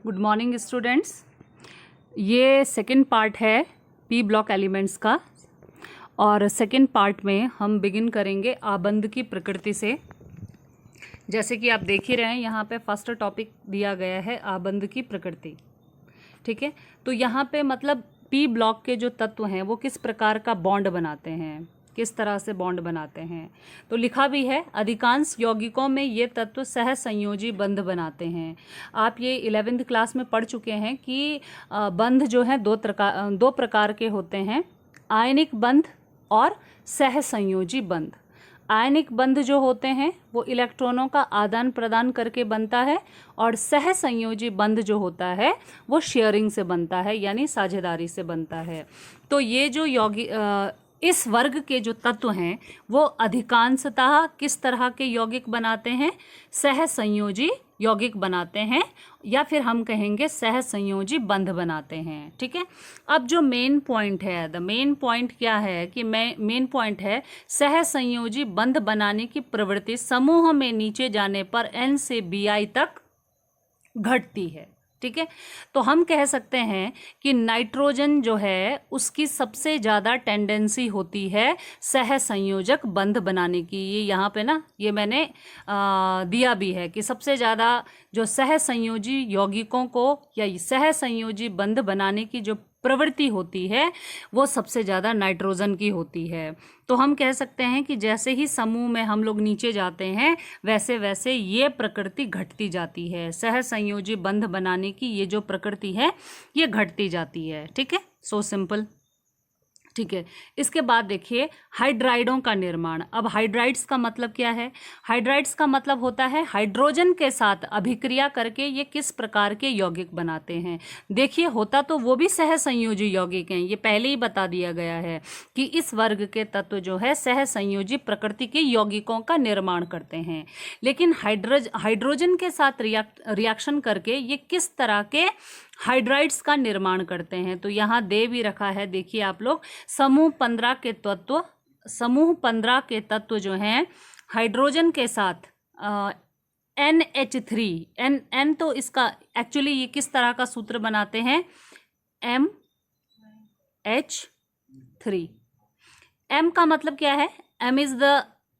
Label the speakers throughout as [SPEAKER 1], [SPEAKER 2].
[SPEAKER 1] Good morning students. ये second part है P block elements का और सेकंड पार्ट में हम बिगिन करेंगे आबंध की प्रकृति से। जैसे कि आप देख ही रहे हैं, यहाँ पे फर्स्ट टॉपिक दिया गया है आबंध की प्रकृति। ठीक है, तो यहाँ पे मतलब पी ब्लॉक के जो तत्व हैं वो किस प्रकार का बॉन्ड बनाते हैं, किस तरह से बॉन्ड बनाते हैं। तो लिखा भी है, अधिकांश यौगिकों में ये तत्व सहसंयोजी बंध बनाते हैं। आप ये 11वीं क्लास में पढ़ चुके हैं कि बंध जो है दो प्रकार के होते हैं, आयनिक बंध और सहसंयोजी बंध। आयनिक बंध जो होते हैं वो इलेक्ट्रॉनों का आदान प्रदान करके बनता है और सहसंयोजी बंध जो होता है वो शेयरिंग से बनता है, यानी साझेदारी से बनता है। तो ये जो इस वर्ग के जो तत्व हैं वो अधिकांशतः किस तरह के यौगिक बनाते हैं, सहसंयोजी यौगिक बनाते हैं, या फिर हम कहेंगे सहसंयोजी बंध बनाते हैं। ठीक है, अब जो मेन पॉइंट है, द मेन पॉइंट क्या है कि मेन पॉइंट है सहसंयोजी बंध बनाने की प्रवृत्ति समूह में नीचे जाने पर N से Bi तक घटती है। ठीक है, तो हम कह सकते हैं कि नाइट्रोजन जो है उसकी सबसे ज़्यादा टेंडेंसी होती है सहसंयोजक बंध बनाने की। ये यहाँ पे ना, ये मैंने दिया भी है कि सबसे ज़्यादा जो सहसंयोजी यौगिकों को या सहसंयोजी बंध बनाने की जो प्रवृत्ति होती है वो सबसे ज़्यादा नाइट्रोजन की होती है। तो हम कह सकते हैं कि जैसे ही समूह में हम लोग नीचे जाते हैं वैसे वैसे ये प्रकृति घटती जाती है। सहसंयोजी बंध बनाने की ये जो प्रकृति है ये घटती जाती है। ठीक है, सो सिंपल। ठीक है, इसके बाद देखिए हाइड्राइडों का निर्माण। अब हाइड्राइड्स का मतलब क्या है? हाइड्राइड्स का मतलब होता है हाइड्रोजन के साथ अभिक्रिया करके ये किस प्रकार के यौगिक बनाते हैं। देखिए, होता तो वो भी सहसंयोजी यौगिक हैं, ये पहले ही बता दिया गया है कि इस वर्ग के तत्व जो है सहसंयोजी प्रकृति के यौगिकों का निर्माण करते हैं। लेकिन हाइड्रोजन के साथ रिएक्शन करके ये किस तरह के हाइड्राइड्स का निर्माण करते हैं, तो यहाँ दे भी रखा है। देखिए आप लोग, समूह 15 के तत्व जो हैं हाइड्रोजन के साथ NH3 N तो इसका एक्चुअली ये किस तरह का सूत्र बनाते हैं, MH3। M का मतलब क्या है?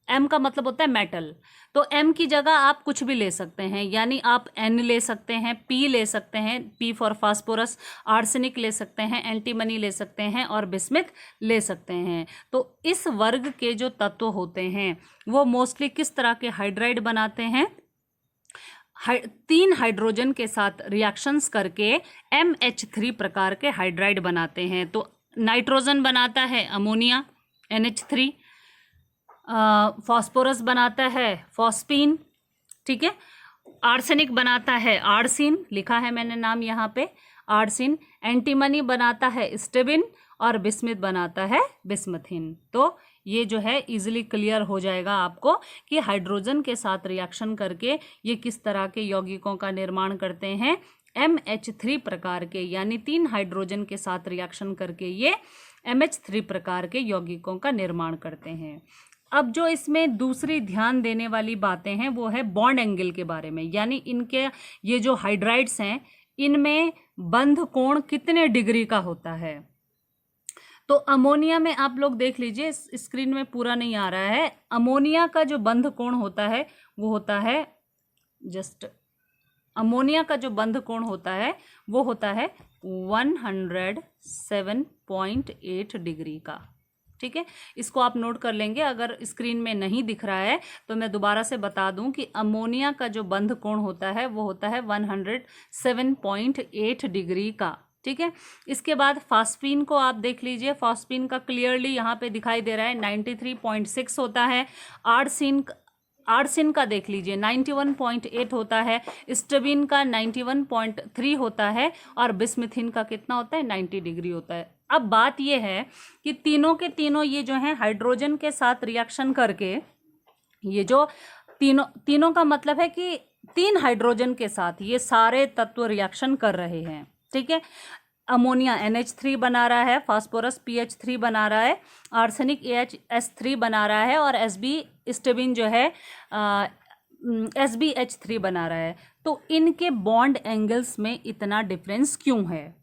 [SPEAKER 1] M का मतलब होता है मेटल। तो M की जगह आप कुछ भी ले सकते हैं, यानी आप N ले सकते हैं, P ले सकते हैं, P फॉर फास्फोरस, आर्सेनिक ले सकते हैं, एंटीमनी ले सकते हैं और बिस्मिथ ले सकते हैं। तो इस वर्ग के जो तत्व होते हैं वो मोस्टली किस तरह के हाइड्राइड बनाते हैं? 3 हाइड्रोजन के साथ रिएक्शंस करके MH3 प्रकार के हाइड्राइड बनाते हैं। तो नाइट्रोजन बनाता है अमोनिया NH3, फास्फोरस बनाता है फॉस्फीन, ठीक है, आर्सेनिक बनाता है आर्सिन, लिखा है मैंने नाम यहाँ पे आर्सिन, एंटीमनी बनाता है स्टेबिन और बिस्मिथ बनाता है बिस्मथिन। तो ये जो है इजीली क्लियर हो जाएगा आपको कि हाइड्रोजन के साथ रिएक्शन करके ये किस तरह के यौगिकों का निर्माण करते हैं, MH3 प्रकार के, यानी 3 हाइड्रोजन के साथ रिएक्शन करके ये MH3 प्रकार के यौगिकों का निर्माण करते हैं। अब जो इसमें दूसरी ध्यान देने वाली बातें हैं वो है बॉन्ड एंगल के बारे में, यानी इनके ये जो हाइड्राइड्स हैं इनमें बंध कोण कितने डिग्री का होता है। तो अमोनिया में आप लोग देख लीजिए, स्क्रीन में पूरा नहीं आ रहा है, अमोनिया का जो बंध कोण होता है वो होता है अमोनिया का जो बंध कोण होता है वो होता है 107.8 डिग्री का। ठीक है, इसको आप नोट कर लेंगे। अगर स्क्रीन में नहीं दिख रहा है तो मैं दोबारा से बता दूं कि अमोनिया का जो बंध कोण होता है वो होता है 107.8 डिग्री का। ठीक है, इसके बाद फास्फीन को आप देख लीजिए, फास्फीन का क्लियरली यहाँ पे दिखाई दे रहा है 93.6 होता है। आर्सिन का देख लीजिए 91.8 होता है, स्टेबिन का 91.3 होता है और बिस्मिथिन का कितना होता है, 90 डिग्री होता है। अब बात यह है कि तीनों के तीनों ये जो है हाइड्रोजन के साथ रिएक्शन करके, ये जो तीनों का मतलब है कि 3 हाइड्रोजन के साथ ये सारे तत्व रिएक्शन कर रहे हैं। ठीक है, अमोनिया NH3 बना रहा है, फास्फोरस PH3 बना रहा है, आर्सेनिक AHS3 बना रहा है और SB स्टेबिन जो है SbH3 बना रहा है, तो इनके बॉन्ड एंगल्स में इतना डिफरेंस क्यों है?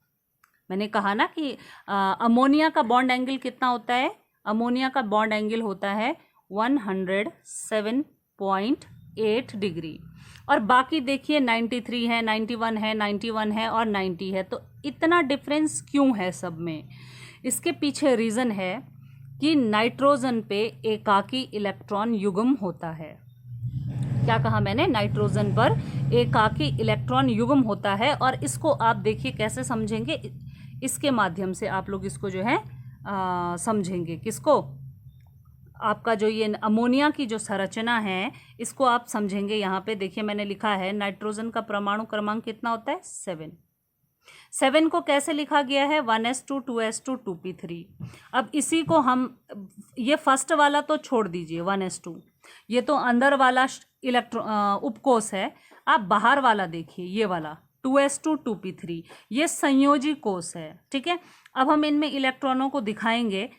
[SPEAKER 1] मैंने कहा ना कि अमोनिया का बॉन्ड एंगल कितना होता है? अमोनिया का बॉन्ड एंगल होता है 107.8 डिग्री, और बाकी देखिए 93 है, 91 है, 91 है और 90 है। तो इतना डिफरेंस क्यों है सब में? इसके पीछे रीज़न है कि नाइट्रोजन पे एकाकी इलेक्ट्रॉन युग्म होता है। क्या कहा मैंने? नाइट्रोजन पर एकाकी इलेक्ट्रॉन युग्म होता है, और इसको आप देखिए कैसे समझेंगे, इसके माध्यम से आप लोग इसको जो है समझेंगे। किसको? आपका जो ये अमोनिया की जो संरचना है इसको आप समझेंगे। यहाँ पे देखिए मैंने लिखा है नाइट्रोजन का परमाणु क्रमांक कितना होता है? 7 को कैसे लिखा गया है? 1s2 2s2 2p3। अब इसी को हम, ये फर्स्ट वाला तो छोड़ दीजिए 1s2, ये तो अंदर वाला उपकोष है। आप बाहर वाला देखिए, ये वाला 2s2 2p3, ये संयोजी कोष है। ठीक है, अब हम इनमें इलेक्ट्रॉनों को दिखाएंगे।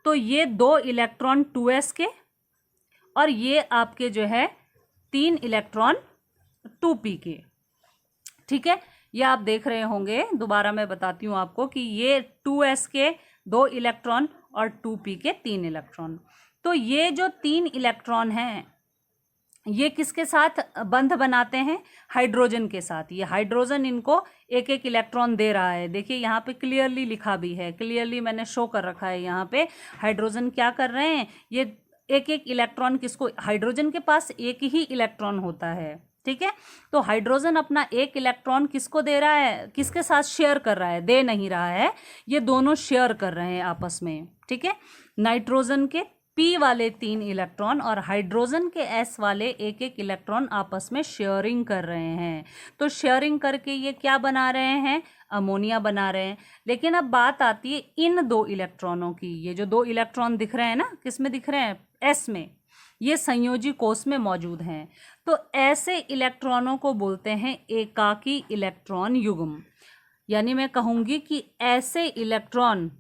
[SPEAKER 1] तो ये 2 इलेक्ट्रॉन 2s के, और ये आपके जो है 3 इलेक्ट्रॉन 2p के। ठीक है, ये आप देख रहे होंगे, दोबारा मैं बताती हूँ आपको कि ये 2s के 2 इलेक्ट्रॉन और 2p के 3 इलेक्ट्रॉन। तो ये जो 3 इलेक्ट्रॉन हैं ये किसके साथ बंध बनाते हैं? हाइड्रोजन के साथ। ये हाइड्रोजन इनको एक एक इलेक्ट्रॉन दे रहा है। देखिए यहाँ पे क्लियरली लिखा भी है, क्लियरली मैंने शो कर रखा है। यहाँ पे हाइड्रोजन क्या कर रहे हैं? ये एक एक इलेक्ट्रॉन किसको, हाइड्रोजन के पास एक ही इलेक्ट्रॉन होता है। ठीक है, तो हाइड्रोजन अपना एक इलेक्ट्रॉन किसको दे रहा है? किसके साथ शेयर कर रहा है? दे नहीं रहा है, ये दोनों शेयर कर रहे हैं आपस में। ठीक है, नाइट्रोजन के P वाले 3 इलेक्ट्रॉन और हाइड्रोजन के S वाले एक एक इलेक्ट्रॉन आपस में शेयरिंग कर रहे हैं। तो शेयरिंग करके ये क्या बना रहे हैं? अमोनिया बना रहे हैं। लेकिन अब बात आती है इन 2 इलेक्ट्रॉनों की। ये जो 2 इलेक्ट्रॉन दिख रहे हैं ना, किस में दिख रहे हैं? S में। ये संयोजी कोष में मौजूद हैं। तो ऐसे इलेक्ट्रॉनों को बोलते हैं एकाकी इलेक्ट्रॉन युग्म। यानी मैं कहूँगी कि ऐसे इलेक्ट्रॉन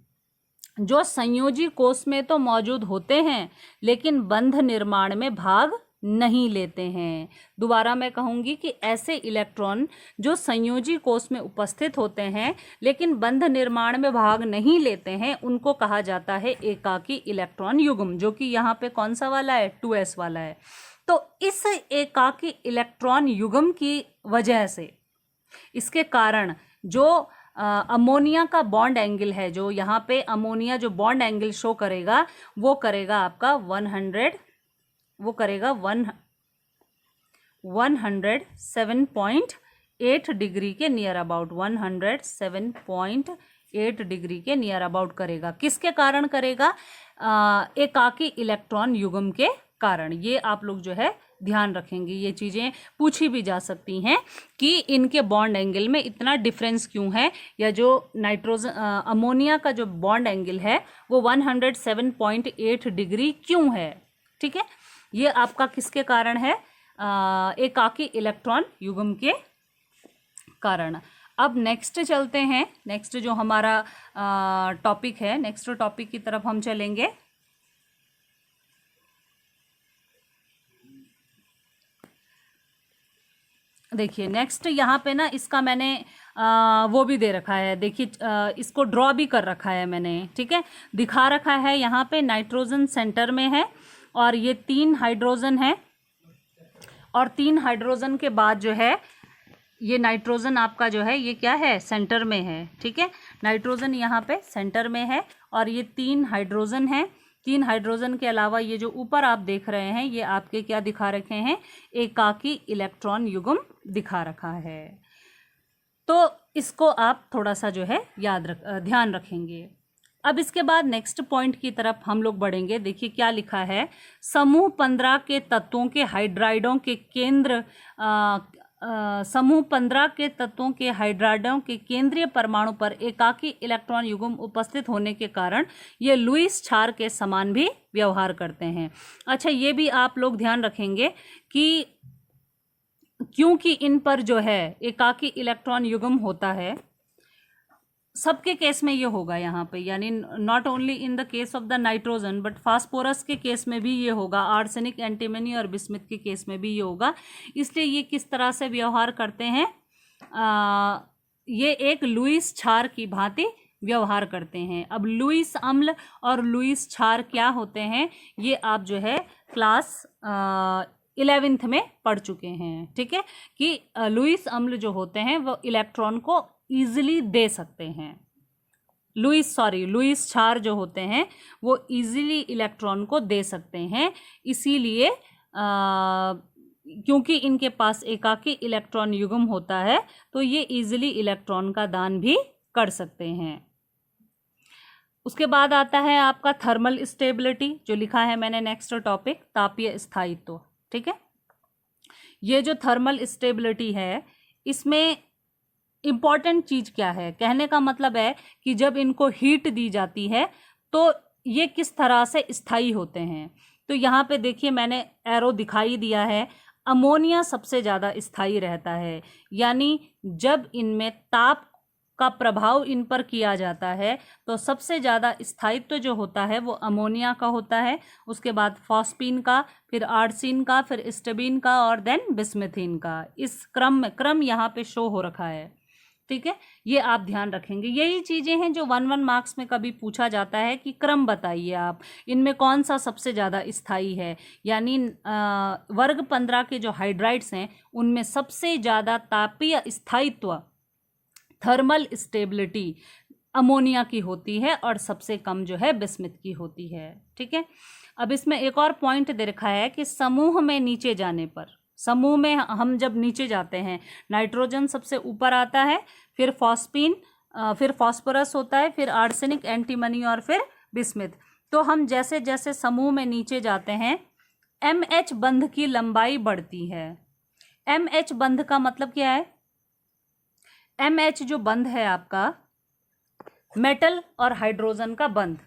[SPEAKER 1] जो संयोजी कोष में तो मौजूद होते हैं लेकिन बंध निर्माण में भाग नहीं लेते हैं। दोबारा मैं कहूँगी कि ऐसे इलेक्ट्रॉन जो संयोजी कोष में उपस्थित होते हैं लेकिन बंध निर्माण में भाग नहीं लेते हैं, उनको कहा जाता है एकाकी इलेक्ट्रॉन युग्म, जो कि यहाँ पे कौन सा वाला है? 2s वाला है। तो इस एकाकी इलेक्ट्रॉन युग्म की वजह से, इसके कारण जो अमोनिया का बॉन्ड एंगल है, जो यहाँ पे अमोनिया जो बॉन्ड एंगल शो करेगा वो करेगा आपका 107.8 डिग्री के नियर अबाउट, 107.8 डिग्री के नियर अबाउट करेगा। किसके कारण करेगा? एकाकी इलेक्ट्रॉन युग्म के कारण। ये आप लोग जो है ध्यान रखेंगे, ये चीज़ें पूछी भी जा सकती हैं कि इनके बॉन्ड एंगल में इतना डिफरेंस क्यों है, या जो नाइट्रोजन अमोनिया का जो बॉन्ड एंगल है वो 107.8 डिग्री क्यों है। ठीक है, ये आपका किसके कारण है? एकाकी इलेक्ट्रॉन युग्म के कारण। अब नेक्स्ट चलते हैं, नेक्स्ट जो हमारा टॉपिक है, नेक्स्ट टॉपिक की तरफ हम चलेंगे। देखिए नेक्स्ट यहाँ पे ना, इसका मैंने वो भी दे रखा है। देखिए इसको ड्रॉ भी कर रखा है मैंने। ठीक है, दिखा रखा है यहाँ पे नाइट्रोजन सेंटर में है और ये 3 हाइड्रोजन है, और 3 हाइड्रोजन के बाद जो है ये नाइट्रोजन आपका जो है ये क्या है? सेंटर में है। ठीक है, नाइट्रोजन यहाँ पे सेंटर में है और ये 3 हाइड्रोजन है। 3 हाइड्रोजन के अलावा ये जो ऊपर आप देख रहे हैं ये आपके क्या दिखा रखे हैं? एकाकी इलेक्ट्रॉन युग्म दिखा रखा है। तो इसको आप थोड़ा सा जो है ध्यान रखेंगे। अब इसके बाद नेक्स्ट पॉइंट की तरफ हम लोग बढ़ेंगे। देखिए क्या लिखा है? समूह 15 के तत्वों के हाइड्राइडों के केंद्र समूह 15 के तत्वों के हाइड्राइडों के केंद्रीय परमाणु पर एकाकी इलेक्ट्रॉन युग्म उपस्थित होने के कारण ये लुईस क्षार के समान भी व्यवहार करते हैं। अच्छा, ये भी आप लोग ध्यान रखेंगे कि क्योंकि इन पर जो है एकाकी इलेक्ट्रॉन युग्म होता है, सबके केस में ये होगा यहाँ पे, यानी not only in the case of the nitrogen but phosphorus के केस में भी ये होगा, आर्सेनिक, एंटीमनी और बिस्मिथ के केस में भी ये होगा। इसलिए ये किस तरह से व्यवहार करते हैं, ये एक लुईस क्षार की भांति व्यवहार करते हैं। अब लुईस अम्ल और लुईस क्षार क्या होते हैं, ये आप जो है क्लास 11th में पढ़ चुके हैं, ठीक है, कि लुईस अम्ल जो होते हैं वो इलेक्ट्रॉन को ईजिली दे सकते हैं। लुईस क्षार जो होते हैं वो ईजिली इलेक्ट्रॉन को दे सकते हैं, इसीलिए क्योंकि इनके पास एकाकी इलेक्ट्रॉन युग्म होता है तो ये ईजिली इलेक्ट्रॉन का दान भी कर सकते हैं। उसके बाद आता है आपका थर्मल स्टेबिलिटी, जो लिखा है मैंने नेक्स्ट टॉपिक, तापीय स्थायित्व, ठीक है। ये जो थर्मल स्टेबिलिटी है, इसमें इम्पॉर्टेंट चीज़ क्या है, कहने का मतलब है कि जब इनको हीट दी जाती है तो ये किस तरह से स्थायी होते हैं। तो यहाँ पे देखिए मैंने एरो दिखाई दिया है, अमोनिया सबसे ज़्यादा स्थायी रहता है, यानी जब इनमें ताप का प्रभाव इन पर किया जाता है तो सबसे ज़्यादा स्थायित्व जो होता है वो अमोनिया का होता है, उसके बाद फॉस्फीन का, फिर आर्सीन का, फिर स्टेबीन का और देन बिस्मिथीन का। इस क्रम यहाँ पे शो हो रखा है, ठीक है, ये आप ध्यान रखेंगे। यही चीज़ें हैं जो 1 मार्क्स में कभी पूछा जाता है कि क्रम बताइए आप, इनमें कौन सा सबसे ज़्यादा स्थायी है, यानी वर्ग 15 के जो हाइड्राइड्स हैं उनमें सबसे ज़्यादा तापीय स्थायित्व, थर्मल स्टेबिलिटी अमोनिया की होती है और सबसे कम जो है बिस्मिथ की होती है, ठीक है। अब इसमें एक और पॉइंट दे रखा है कि समूह में नीचे जाने पर, समूह में हम जब नीचे जाते हैं, नाइट्रोजन सबसे ऊपर आता है, फिर फॉस्फीन, फिर फॉस्फोरस होता है, फिर आर्सेनिक, एंटीमनी और फिर बिस्मिथ। तो हम जैसे जैसे समूह में नीचे जाते हैं MH बंध की लंबाई बढ़ती है। MH बंध का मतलब क्या है, MH जो बंध है आपका, मेटल और हाइड्रोजन का बंध,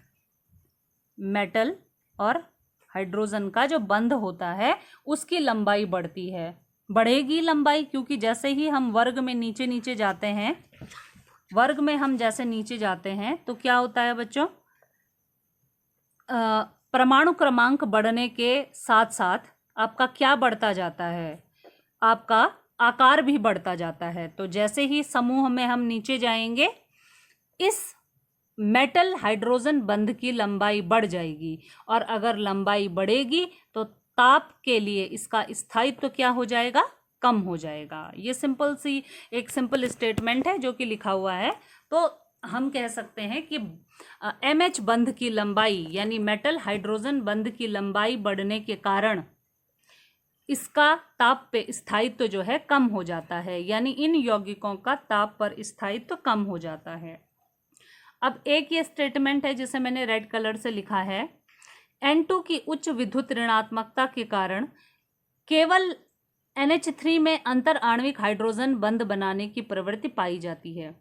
[SPEAKER 1] मेटल और हाइड्रोजन का जो बंध होता है उसकी लंबाई बढ़ती है, बढ़ेगी लंबाई, क्योंकि जैसे ही हम वर्ग में नीचे नीचे जाते हैं, वर्ग में हम जैसे नीचे जाते हैं तो क्या होता है बच्चों, परमाणु क्रमांक बढ़ने के साथ साथ आपका क्या बढ़ता जाता है, आपका आकार भी बढ़ता जाता है। तो जैसे ही समूह में हम नीचे जाएंगे, इस मेटल हाइड्रोजन बंध की लंबाई बढ़ जाएगी, और अगर लंबाई बढ़ेगी तो ताप के लिए इसका स्थायित्व क्या हो जाएगा, कम हो जाएगा। ये एक सिंपल स्टेटमेंट है जो कि लिखा हुआ है। तो हम कह सकते हैं कि MH बंध की लंबाई यानी मेटल हाइड्रोजन बंध की लंबाई बढ़ने के कारण इसका ताप पे स्थायित्व जो है कम हो जाता है, यानी इन यौगिकों का ताप पर स्थायित्व कम हो जाता है। अब एक ये स्टेटमेंट है जिसे मैंने रेड कलर से लिखा है, N2 की उच्च विद्युत ऋणात्मकता के कारण केवल NH3 में अंतर आणविक हाइड्रोजन बंध बनाने की प्रवृत्ति पाई जाती है।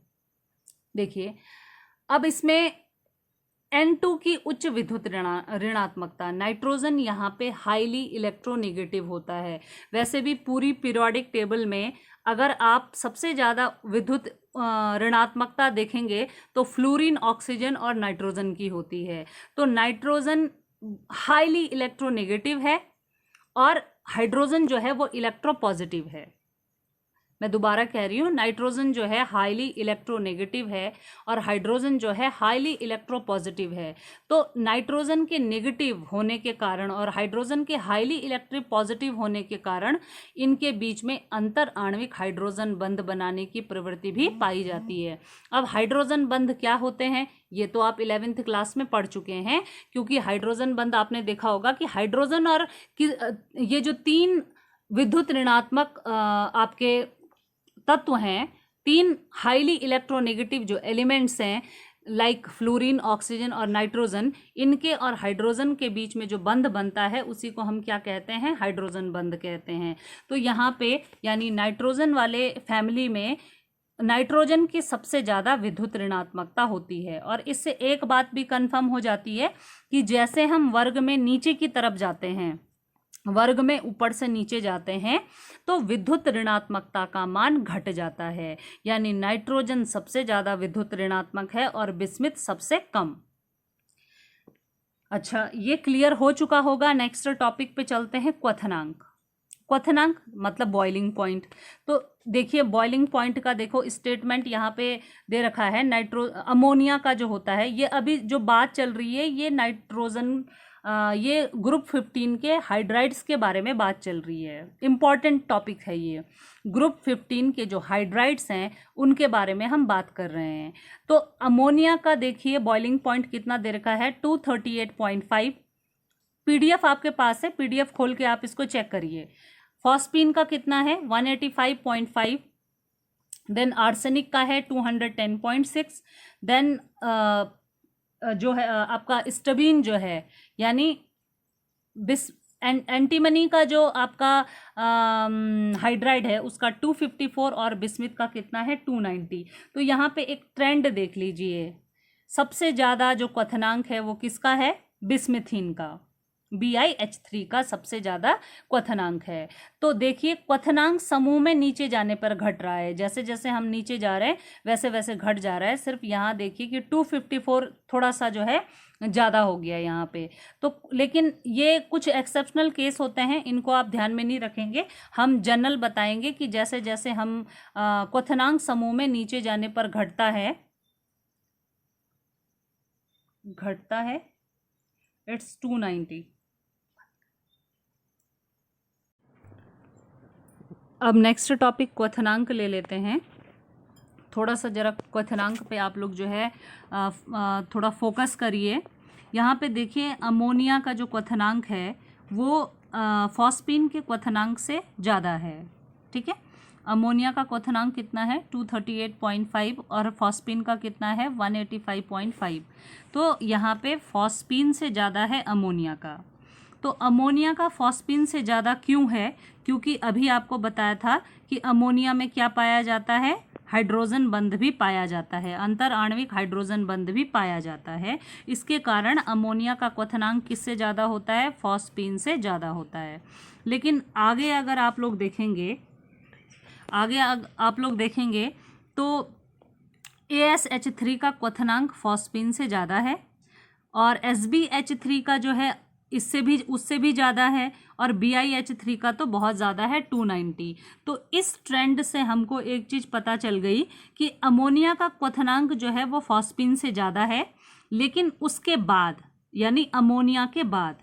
[SPEAKER 1] देखिए अब इसमें N2 की उच्च विद्युत ऋणात्मकता, नाइट्रोजन यहाँ पे हाईली इलेक्ट्रोनेगेटिव होता है। वैसे भी पूरी पीरियोडिक टेबल में अगर आप सबसे ज़्यादा विद्युत ऋणात्मकता देखेंगे तो फ्लोरीन, ऑक्सीजन और नाइट्रोजन की होती है। तो नाइट्रोजन हाईली इलेक्ट्रोनेगेटिव है और हाइड्रोजन जो है वो इलेक्ट्रोपॉजिटिव है। मैं दोबारा कह रही हूँ, नाइट्रोजन जो है हाईली इलेक्ट्रोनेगेटिव है और हाइड्रोजन जो है हाईली इलेक्ट्रोपॉजिटिव है। तो नाइट्रोजन के नेगेटिव होने के कारण और हाइड्रोजन के हाईली इलेक्ट्रिक पॉजिटिव होने के कारण इनके बीच में अंतर आणविक हाइड्रोजन बंध बनाने की प्रवृत्ति भी पाई जाती है। अब हाइड्रोजन बंध क्या होते हैं ये तो आप 11th क्लास में पढ़ चुके हैं, क्योंकि हाइड्रोजन बंध आपने देखा होगा कि हाइड्रोजन और ये जो 3 विद्युत ऋणात्मक आपके तत्व हैं, 3 हाईली इलेक्ट्रोनेगेटिव जो एलिमेंट्स हैं लाइक फ्लोरीन, ऑक्सीजन और नाइट्रोजन, इनके और हाइड्रोजन के बीच में जो बंध बनता है उसी को हम क्या कहते हैं, हाइड्रोजन बंध कहते हैं। तो यहाँ पे यानी नाइट्रोजन वाले फैमिली में नाइट्रोजन की सबसे ज़्यादा विद्युत ऋणात्मकता होती है। और इससे एक बात भी कंफर्म हो जाती है कि जैसे हम वर्ग में नीचे की तरफ जाते हैं, वर्ग में ऊपर से नीचे जाते हैं तो विद्युत ऋणात्मकता का मान घट जाता है, यानी नाइट्रोजन सबसे ज़्यादा विद्युत ऋणात्मक है और बिस्मिथ सबसे कम। अच्छा, ये क्लियर हो चुका होगा। नेक्स्ट टॉपिक पे चलते हैं, क्वथनांक। क्वथनांक मतलब बॉइलिंग पॉइंट। तो देखिए बॉइलिंग पॉइंट का देखो स्टेटमेंट यहाँ पे दे रखा है। अमोनिया का जो होता है, ये अभी जो बात चल रही है ये नाइट्रोजन, ये ग्रुप 15 के हाइड्राइड्स के बारे में बात चल रही है। इम्पॉर्टेंट टॉपिक है ये। ग्रुप 15 के जो हाइड्राइड्स हैं उनके बारे में हम बात कर रहे हैं। तो अमोनिया का देखिए बॉइलिंग पॉइंट कितना दे रखा है, 238.5। पीडीएफ आपके पास है, पीडीएफ खोल के आप इसको चेक करिए। फॉस्फीन का कितना है, 185.5। देन आर्सेनिक का है 210.6। देन जो है आपका स्टबीन जो है, यानी एंटीमनी का जो आपका हाइड्राइड है उसका 254 और बिस्मिथ का कितना है 290। तो यहाँ पे एक ट्रेंड देख लीजिए, सबसे ज़्यादा जो क्वथनांक है वो किसका है, बिस्मिथीन का, BiH3 का सबसे ज़्यादा क्वथनांक है। तो देखिए क्वथनांक समूह में नीचे जाने पर घट रहा है, जैसे जैसे हम नीचे जा रहे हैं वैसे वैसे घट जा रहा है। सिर्फ यहाँ देखिए कि 254 थोड़ा सा जो है ज़्यादा हो गया यहाँ पे। तो लेकिन ये कुछ एक्सेप्शनल केस होते हैं, इनको आप ध्यान में नहीं रखेंगे। हम जनरल बताएंगे कि जैसे जैसे हम क्वथनांक समूह में नीचे जाने पर घटता है इट्स 290। अब नेक्स्ट टॉपिक क्वथनांक ले लेते हैं। थोड़ा सा जरा क्वथनांक पे आप लोग जो है थोड़ा फोकस करिए। यहाँ पे देखिए अमोनिया का जो क्वथनांक है वो फॉस्फीन के क्वथनांक से ज़्यादा है। ठीक है, अमोनिया का क्वथनांक कितना है 238.5 और फॉस्फीन का कितना है 185.5। तो यहाँ पे फॉस्फीन से ज़्यादा है अमोनिया का। तो अमोनिया का फॉस्फीन से ज़्यादा क्यों है, क्योंकि अभी आपको बताया था कि अमोनिया में क्या पाया जाता है, हाइड्रोजन बंध भी पाया जाता है, अंतर आणविक हाइड्रोजन बंध भी पाया जाता है। इसके कारण अमोनिया का क्वथनांक किससे ज़्यादा होता है, फॉस्फीन से ज़्यादा होता है। लेकिन आगे अगर आप लोग देखेंगे तो ASH3 का क्वथनांक फॉस्फीन से ज़्यादा है और SbH3 का जो है उससे भी ज़्यादा है और BiH3 का तो बहुत ज़्यादा है 290। तो इस ट्रेंड से हमको एक चीज़ पता चल गई कि अमोनिया का क्वथनांक जो है वो फॉस्फीन से ज़्यादा है, लेकिन उसके बाद यानी अमोनिया के बाद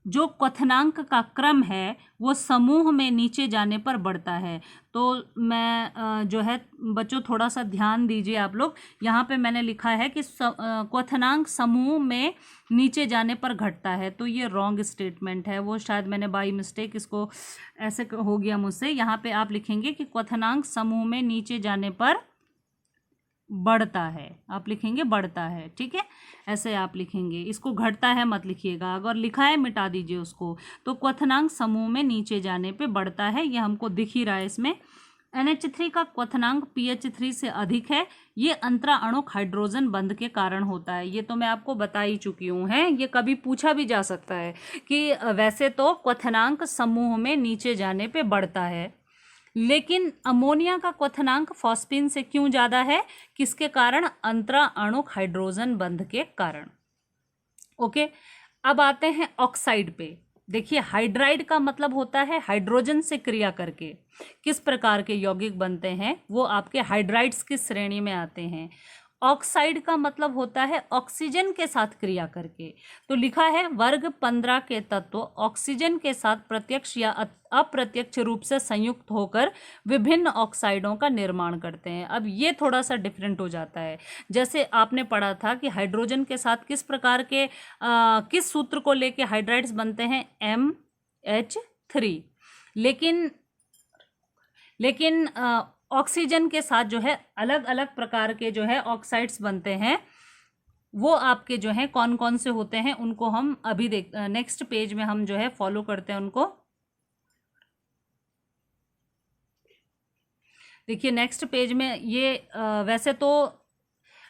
[SPEAKER 1] जो क्वथनांक का क्रम है वो समूह में नीचे जाने पर बढ़ता है। तो मैं जो है बच्चों थोड़ा सा ध्यान दीजिए आप लोग, यहाँ पे मैंने लिखा है कि क्वथनांक समूह में नीचे जाने पर घटता है। तो ये रॉन्ग स्टेटमेंट है, वो शायद मैंने बाई मिस्टेक इसको ऐसे हो गया मुझसे। यहाँ पे आप लिखेंगे कि क्वथनांक समूह में नीचे जाने पर बढ़ता है, आप लिखेंगे बढ़ता है। ठीक है, ऐसे आप लिखेंगे, इसको घटता है मत लिखिएगा, अगर लिखा है मिटा दीजिए उसको। तो क्वथनांक समूह में नीचे जाने पे बढ़ता है, ये हमको दिख ही रहा है इसमें। NH3 का क्वथनांक PH3 से अधिक है, ये अंतरा अणुक हाइड्रोजन बंध के कारण होता है। ये तो मैं आपको बता ही चुकी हूँ है, ये कभी पूछा भी जा सकता है कि वैसे तो क्वथनांक समूह में नीचे जाने पे बढ़ता है, लेकिन अमोनिया का क्वथनांक फॉस्फीन से क्यों ज़्यादा है, किसके कारण, अंतरा अणुक हाइड्रोजन बंध के कारण। ओके, अब आते हैं ऑक्साइड पे। देखिए हाइड्राइड का मतलब होता है हाइड्रोजन से क्रिया करके किस प्रकार के यौगिक बनते हैं, वो आपके हाइड्राइड्स की श्रेणी में आते हैं। ऑक्साइड का मतलब होता है ऑक्सीजन के साथ क्रिया करके। तो लिखा है वर्ग 15 के तत्व ऑक्सीजन के साथ प्रत्यक्ष या अप्रत्यक्ष रूप से संयुक्त होकर विभिन्न ऑक्साइडों का निर्माण करते हैं। अब ये थोड़ा सा डिफरेंट हो जाता है। जैसे आपने पढ़ा था कि हाइड्रोजन के साथ किस प्रकार के किस सूत्र को लेके हाइड्राइड्स बनते हैं, MH3। लेकिन ऑक्सीजन के साथ जो है अलग अलग प्रकार के जो है ऑक्साइड्स बनते हैं। वो आपके जो है कौन कौन से होते हैं उनको हम अभी नेक्स्ट पेज में हम जो है फॉलो करते हैं उनको। देखिए नेक्स्ट पेज में ये वैसे तो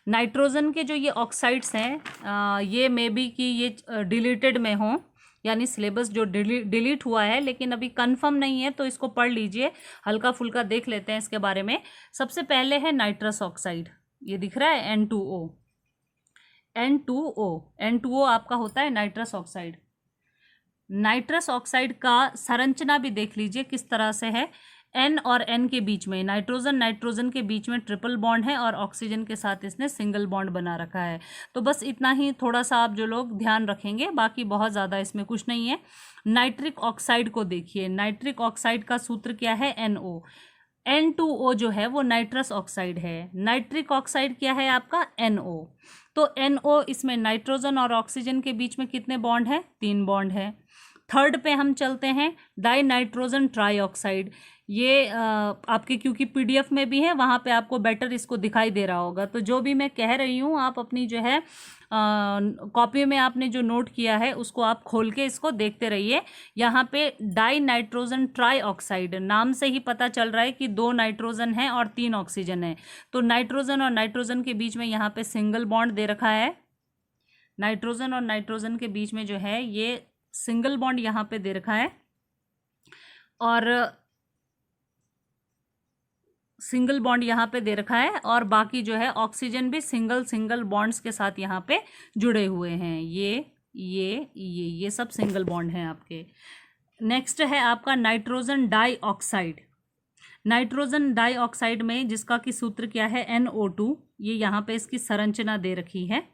[SPEAKER 1] नाइट्रोजन के जो ये ऑक्साइड्स हैं ये मे बी कि ये डिलीटेड में हों, यानी सिलेबस जो डिलीट हुआ है लेकिन अभी कंफर्म नहीं है, तो इसको पढ़ लीजिए, हल्का फुल्का देख लेते हैं इसके बारे में। सबसे पहले है नाइट्रस ऑक्साइड, ये दिख रहा है N2O। N2O आपका होता है नाइट्रस ऑक्साइड। नाइट्रस ऑक्साइड का संरचना भी देख लीजिए किस तरह से है। N और N के बीच में नाइट्रोजन के बीच में ट्रिपल बॉन्ड है और ऑक्सीजन के साथ इसने सिंगल बॉन्ड बना रखा है। तो बस इतना ही थोड़ा सा आप जो लोग ध्यान रखेंगे, बाकी बहुत ज़्यादा इसमें कुछ नहीं है। नाइट्रिक ऑक्साइड को देखिए, नाइट्रिक ऑक्साइड का सूत्र क्या है NO। N2O जो है वो नाइट्रस ऑक्साइड है, नाइट्रिक ऑक्साइड क्या है आपका NO। तो NO इसमें नाइट्रोजन और ऑक्सीजन के बीच में कितने बॉन्ड है, 3 बॉन्ड है। थर्ड पे हम चलते हैं, डाई नाइट्रोजन ट्राईऑक्साइड। ये आपके क्योंकि PDF में भी है, वहाँ पे आपको बेटर इसको दिखाई दे रहा होगा। तो जो भी मैं कह रही हूँ आप अपनी जो है कॉपी में आपने जो नोट किया है उसको आप खोल के इसको देखते रहिए। यहाँ पे डाई नाइट्रोजन ट्राईऑक्साइड, नाम से ही पता चल रहा है कि 2 नाइट्रोजन है और 3 ऑक्सीजन है। तो नाइट्रोजन और नाइट्रोजन के बीच में यहाँ पे सिंगल बॉन्ड दे रखा है। नाइट्रोजन और नाइट्रोजन के बीच में जो है ये सिंगल बॉन्ड यहाँ पे दे रखा है, और सिंगल बॉन्ड यहाँ पे दे रखा है, और बाकी जो है ऑक्सीजन भी सिंगल बॉन्ड्स के साथ यहाँ पे जुड़े हुए हैं। ये सब सिंगल बॉन्ड हैं आपके। नेक्स्ट है आपका नाइट्रोजन डाइऑक्साइड। नाइट्रोजन डाइऑक्साइड में जिसका कि सूत्र क्या है NO2। ये यहाँ पे इसकी संरचना दे रखी है।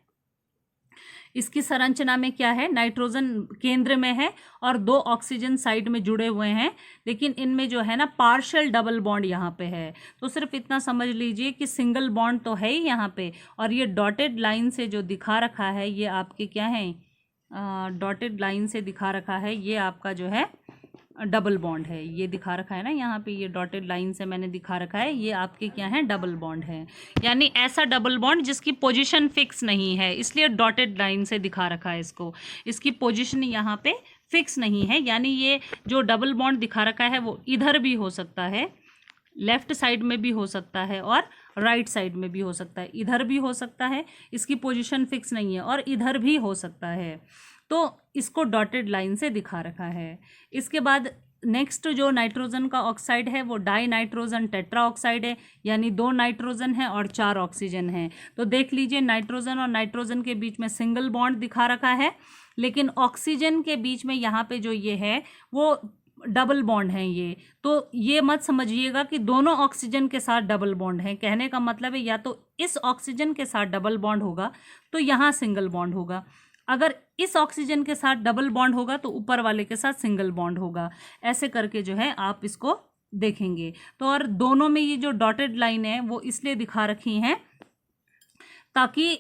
[SPEAKER 1] इसकी संरचना में क्या है, नाइट्रोजन केंद्र में है और 2 ऑक्सीजन साइड में जुड़े हुए हैं, लेकिन इनमें जो है ना पार्शियल डबल बॉन्ड यहाँ पे है। तो सिर्फ इतना समझ लीजिए कि सिंगल बॉन्ड तो है ही यहाँ पे, और ये डॉटेड लाइन से जो दिखा रखा है ये आपके क्या है, डॉटेड लाइन से दिखा रखा है ये आपका जो है डबल बॉन्ड है। ये दिखा रखा है ना यहाँ पे, ये डॉटेड लाइन से मैंने दिखा रखा है, ये आपके क्या है डबल बॉन्ड है। यानी ऐसा डबल बॉन्ड जिसकी पोजीशन फिक्स नहीं है, इसलिए डॉटेड लाइन से दिखा रखा है इसको। इसकी पोजीशन यहाँ पे फिक्स नहीं है, यानी ये जो डबल बॉन्ड दिखा रखा है वो इधर भी हो सकता है, लेफ्ट साइड में भी हो सकता है और राइट साइड में भी हो सकता है। इधर भी हो सकता है, इसकी पोजीशन फिक्स नहीं है, और इधर भी हो सकता है। तो इसको डॉटेड लाइन से दिखा रखा है। इसके बाद नेक्स्ट जो नाइट्रोजन का ऑक्साइड है वो डाई नाइट्रोजन टेट्रा ऑक्साइड है, यानी 2 नाइट्रोजन है और 4 ऑक्सीजन है। तो देख लीजिए नाइट्रोजन और नाइट्रोजन के बीच में सिंगल बॉन्ड दिखा रखा है, लेकिन ऑक्सीजन के बीच में यहाँ पे जो ये है वो डबल बॉन्ड है। ये तो ये मत समझिएगा कि दोनों ऑक्सीजन के साथ डबल बॉन्ड है। कहने का मतलब है या तो इस ऑक्सीजन के साथ डबल बॉन्ड होगा तो यहाँ सिंगल बॉन्ड होगा, अगर इस ऑक्सीजन के साथ डबल बॉन्ड होगा तो ऊपर वाले के साथ सिंगल बॉन्ड होगा। ऐसे करके जो है आप इसको देखेंगे। तो और दोनों में ये जो डॉटेड लाइन है वो इसलिए दिखा रखी हैं ताकि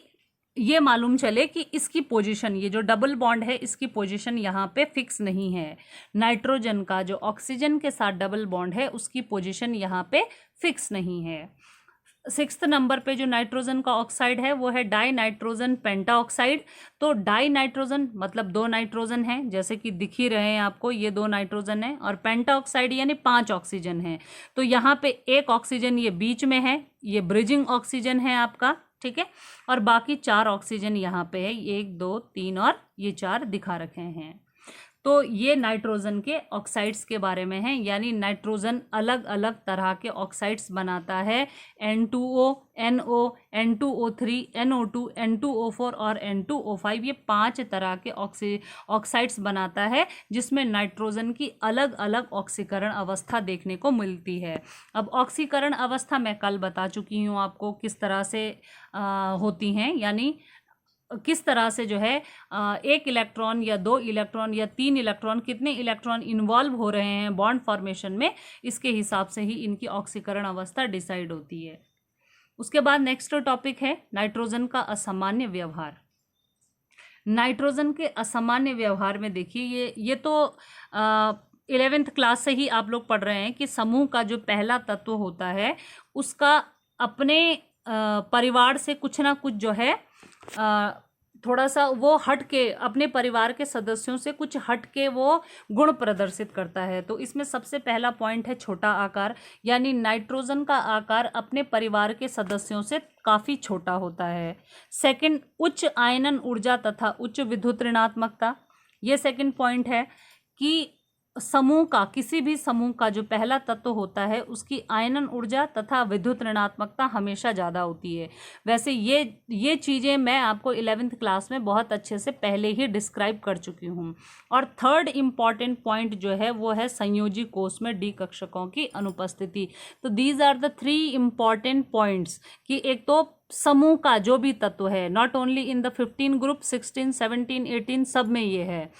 [SPEAKER 1] ये मालूम चले कि इसकी पोजीशन, ये जो डबल बॉन्ड है इसकी पोजीशन यहाँ पे फिक्स नहीं है। नाइट्रोजन का जो ऑक्सीजन के साथ डबल बॉन्ड है उसकी पोजीशन यहाँ पे फिक्स नहीं है। 6th नंबर पे जो नाइट्रोजन का ऑक्साइड है वो है डाई नाइट्रोजन पेंटा ऑक्साइड। तो डाई नाइट्रोजन मतलब 2 नाइट्रोजन है, जैसे कि दिख ही रहे हैं आपको, ये 2 नाइट्रोजन है, और पेंटा ऑक्साइड यानी 5 ऑक्सीजन है। तो यहाँ पे 1 ऑक्सीजन ये बीच में है, ये ब्रिजिंग ऑक्सीजन है आपका, ठीक है, और बाकी 4 ऑक्सीजन यहाँ पे है, 1 2 3 और ये 4 दिखा रखे हैं। तो ये नाइट्रोजन के ऑक्साइड्स के बारे में है, यानी नाइट्रोजन अलग अलग तरह के ऑक्साइड्स बनाता है। N2O, NO, N2O3, NO2, N2O4 और N2O5, ये 5 तरह के ऑक्साइड्स बनाता है, जिसमें नाइट्रोजन की अलग अलग ऑक्सीकरण अवस्था देखने को मिलती है। अब ऑक्सीकरण अवस्था मैं कल बता चुकी हूँ आपको किस तरह से होती हैं, यानी किस तरह से जो है 1 इलेक्ट्रॉन या 2 इलेक्ट्रॉन या 3 इलेक्ट्रॉन, कितने इलेक्ट्रॉन इन्वॉल्व हो रहे हैं बॉन्ड फॉर्मेशन में, इसके हिसाब से ही इनकी ऑक्सीकरण अवस्था डिसाइड होती है। उसके बाद नेक्स्ट टॉपिक है नाइट्रोजन का असामान्य व्यवहार। नाइट्रोजन के असामान्य व्यवहार में देखिए ये तो 11th क्लास से ही आप लोग पढ़ रहे हैं कि समूह का जो पहला तत्व होता है उसका अपने परिवार से कुछ ना कुछ जो है थोड़ा सा वो हट के, अपने परिवार के सदस्यों से कुछ हट के वो गुण प्रदर्शित करता है। तो इसमें सबसे पहला पॉइंट है छोटा आकार, यानी नाइट्रोजन का आकार अपने परिवार के सदस्यों से काफ़ी छोटा होता है। सेकंड, उच्च आयनन ऊर्जा तथा उच्च विद्युत ऋणात्मकता, ये सेकंड पॉइंट है कि समूह का, किसी भी समूह का जो पहला तत्व होता है उसकी आयनन ऊर्जा तथा विद्युत ऋणात्मकता हमेशा ज़्यादा होती है। वैसे ये चीज़ें मैं आपको 11th क्लास में बहुत अच्छे से पहले ही डिस्क्राइब कर चुकी हूँ। और थर्ड इम्पॉर्टेंट पॉइंट जो है वो है संयोजी कोष में डी कक्षकों की अनुपस्थिति। तो these are the 3 important points कि एक तो समूह का जो भी तत्व है, not only in the 15 group, 16, 17, 18 सब में ये है,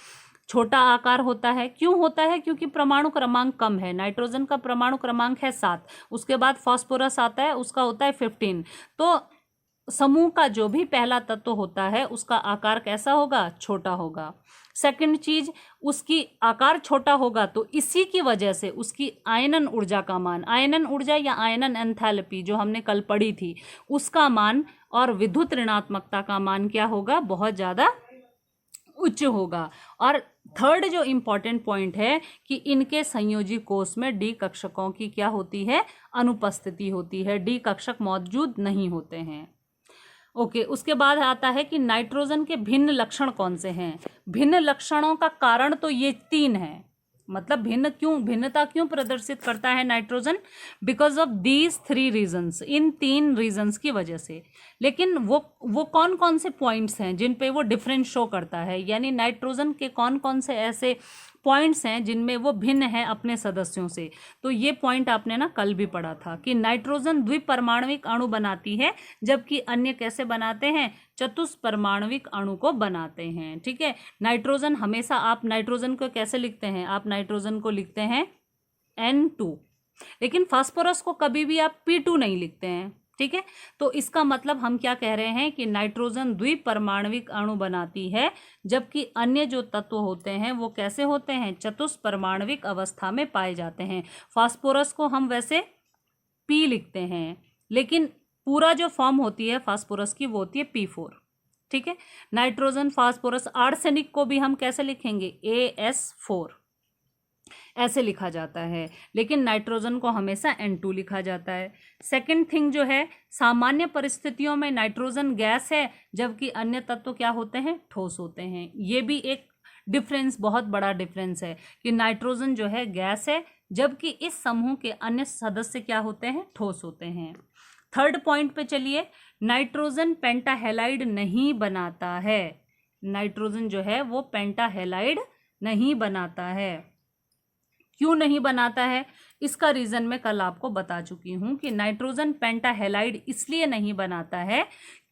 [SPEAKER 1] छोटा आकार होता है। क्यों होता है? क्योंकि परमाणु क्रमांक कम है। नाइट्रोजन का परमाणु क्रमांक है 7, उसके बाद फास्फोरस आता है, उसका होता है 15। तो समूह का जो भी पहला तत्व होता है उसका आकार कैसा होगा? छोटा होगा। सेकंड चीज, उसकी आकार छोटा होगा तो इसी की वजह से उसकी आयनन ऊर्जा का मान, आयनन ऊर्जा या आयनन एंथैल्पी जो हमने कल पढ़ी थी, उसका मान और विद्युत ऋणात्मकता का मान क्या होगा? बहुत ज़्यादा उच्च होगा। और थर्ड जो इम्पॉर्टेंट पॉइंट है कि इनके संयोजी कोष में डी कक्षकों की क्या होती है? अनुपस्थिति होती है, डी कक्षक मौजूद नहीं होते हैं। ओके, उसके बाद आता है कि नाइट्रोजन के भिन्न लक्षण कौन से हैं। भिन्न लक्षणों का कारण तो ये 3 है। मतलब भिन्नता क्यों प्रदर्शित करता है nitrogen? Because of these 3 reasons, इन 3 रीजन्स की वजह से। लेकिन वो कौन कौन से पॉइंट्स हैं जिन पे वो डिफरेंस शो करता है, यानी नाइट्रोजन के कौन कौन से ऐसे पॉइंट्स हैं जिनमें वो भिन्न है अपने सदस्यों से। तो ये पॉइंट आपने ना कल भी पढ़ा था कि नाइट्रोजन द्विपरमाणविक अणु बनाती है, जबकि अन्य कैसे बनाते हैं? चतुष्परमाणविक अणु को बनाते हैं। ठीक है, नाइट्रोजन हमेशा, आप नाइट्रोजन को कैसे लिखते हैं? आप नाइट्रोजन को लिखते हैं N2, लेकिन फास्फोरस को कभी भी आप P2 नहीं लिखते हैं। ठीक है, तो इसका मतलब हम क्या कह रहे हैं कि नाइट्रोजन द्विपरमाणविक अणु बनाती है, जबकि अन्य जो तत्व होते हैं वो कैसे होते हैं? चतुष्परमाणविक अवस्था में पाए जाते हैं। फास्फोरस को हम वैसे P लिखते हैं, लेकिन पूरा जो फॉर्म होती है फास्फोरस की वो होती है P4। ठीक है, नाइट्रोजन, फास्फोरस, आर्सेनिक को भी हम कैसे लिखेंगे? AS4 ऐसे लिखा जाता है, लेकिन नाइट्रोजन को हमेशा N2 लिखा जाता है। सेकंड थिंग जो है, सामान्य परिस्थितियों में नाइट्रोजन गैस है, जबकि अन्य तत्व क्या होते हैं? ठोस होते हैं। ये भी एक डिफरेंस, बहुत बड़ा डिफरेंस है कि नाइट्रोजन जो है गैस है, जबकि इस समूह के अन्य सदस्य क्या होते हैं? ठोस होते हैं। थर्ड पॉइंट पे चलिए, नाइट्रोजन पेंटाहेलाइड नहीं बनाता है। नाइट्रोजन जो है वो पेंटाहेलाइड नहीं बनाता है। क्यों नहीं बनाता है? इसका रीज़न मैं कल आपको बता चुकी हूँ कि नाइट्रोजन पेंटाहेलाइड इसलिए नहीं बनाता है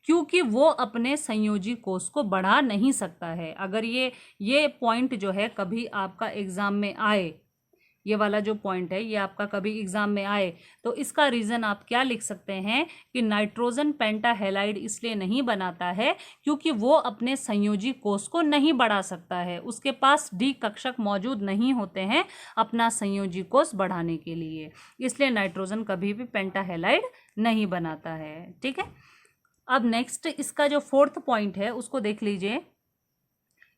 [SPEAKER 1] क्योंकि वो अपने संयोजी कोष को बढ़ा नहीं सकता है। अगर ये पॉइंट जो है कभी आपका एग्ज़ाम में आए, ये वाला जो पॉइंट है ये आपका कभी एग्ज़ाम में आए, तो इसका रीज़न आप क्या लिख सकते हैं कि नाइट्रोजन पेंटाहेलाइड इसलिए नहीं बनाता है क्योंकि वो अपने संयोजी कोष को नहीं बढ़ा सकता है, उसके पास डी कक्षक मौजूद नहीं होते हैं अपना संयोजी कोष बढ़ाने के लिए, इसलिए नाइट्रोजन कभी भी पेंटाहेलाइड नहीं बनाता है। ठीक है, अब नेक्स्ट इसका जो फोर्थ पॉइंट है उसको देख लीजिए।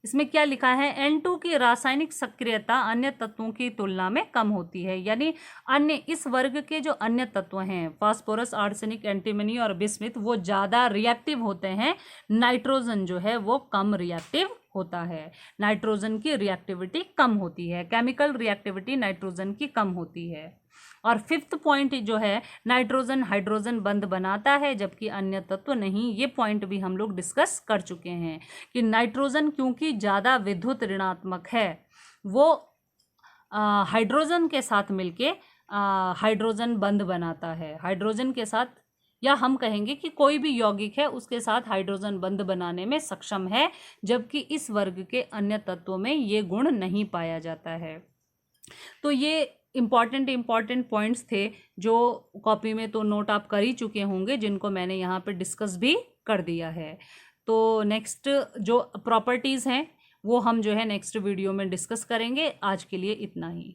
[SPEAKER 1] इसमें क्या लिखा है? N2 की रासायनिक सक्रियता अन्य तत्वों की तुलना में कम होती है, यानी अन्य इस वर्ग के जो अन्य तत्व हैं, फास्फोरस, आर्सेनिक, एंटीमनी और बिस्मिथ, वो ज़्यादा रिएक्टिव होते हैं। नाइट्रोजन जो है वो कम रिएक्टिव होता है। नाइट्रोजन की रिएक्टिविटी कम होती है, केमिकल रिएक्टिविटी नाइट्रोजन की कम होती है। और फिफ्थ पॉइंट जो है, नाइट्रोजन हाइड्रोजन बंध बनाता है जबकि अन्य तत्व नहीं। ये पॉइंट भी हम लोग डिस्कस कर चुके हैं कि नाइट्रोजन क्योंकि ज़्यादा विद्युत ऋणात्मक है, वो हाइड्रोजन के साथ मिलके हाइड्रोजन बंध बनाता है। हाइड्रोजन के साथ, या हम कहेंगे कि कोई भी यौगिक है उसके साथ हाइड्रोजन बंध बनाने में सक्षम है, जबकि इस वर्ग के अन्य तत्वों में ये गुण नहीं पाया जाता है। तो ये इम्पॉर्टेंट पॉइंट्स थे जो कॉपी में तो नोट आप कर ही चुके होंगे, जिनको मैंने यहाँ पे डिस्कस भी कर दिया है। तो नेक्स्ट जो प्रॉपर्टीज़ हैं वो हम जो है नेक्स्ट वीडियो में डिस्कस करेंगे। आज के लिए इतना ही।